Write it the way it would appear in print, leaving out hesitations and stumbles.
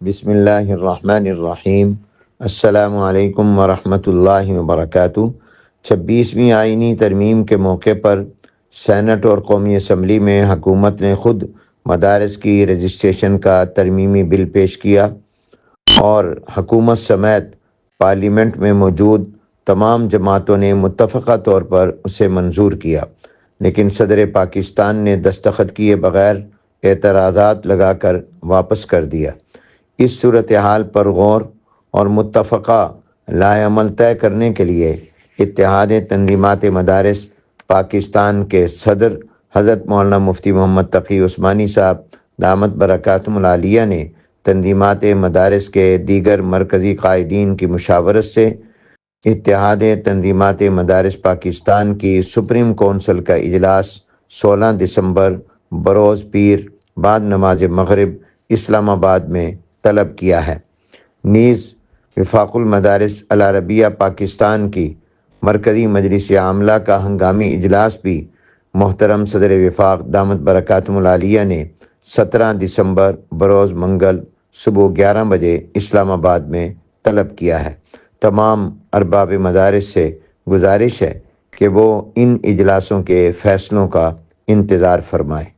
بسم اللہ الرحمن الرحیم۔ السلام علیکم ورحمۃ اللہ وبرکاتہ۔ 26ویں آئینی ترمیم کے موقع پر سینٹ اور قومی اسمبلی میں حکومت نے خود مدارس کی رجسٹریشن کا ترمیمی بل پیش کیا اور حکومت سمیت پارلیمنٹ میں موجود تمام جماعتوں نے متفقہ طور پر اسے منظور کیا، لیکن صدر پاکستان نے دستخط کیے بغیر اعتراضات لگا کر واپس کر دیا۔ اس صورتحال پر غور اور متفقہ لائحہ عمل طے کرنے کے لیے اتحاد تنظیمات مدارس پاکستان کے صدر حضرت مولانا مفتی محمد تقی عثمانی صاحب دامت برکاتہم العالیہ نے تنظیمات مدارس کے دیگر مرکزی قائدین کی مشاورت سے اتحاد تنظیمات مدارس پاکستان کی سپریم کونسل کا اجلاس 16 دسمبر بروز پیر بعد نماز مغرب اسلام آباد میں طلب کیا ہے۔ نیز وفاق المدارس العربیہ پاکستان کی مرکزی مجلس عاملہ کا ہنگامی اجلاس بھی محترم صدر وفاق دامت برکاتہم العالیہ نے 17 دسمبر بروز منگل صبح 11 بجے اسلام آباد میں طلب کیا ہے۔ تمام ارباب مدارس سے گزارش ہے کہ وہ ان اجلاسوں کے فیصلوں کا انتظار فرمائیں۔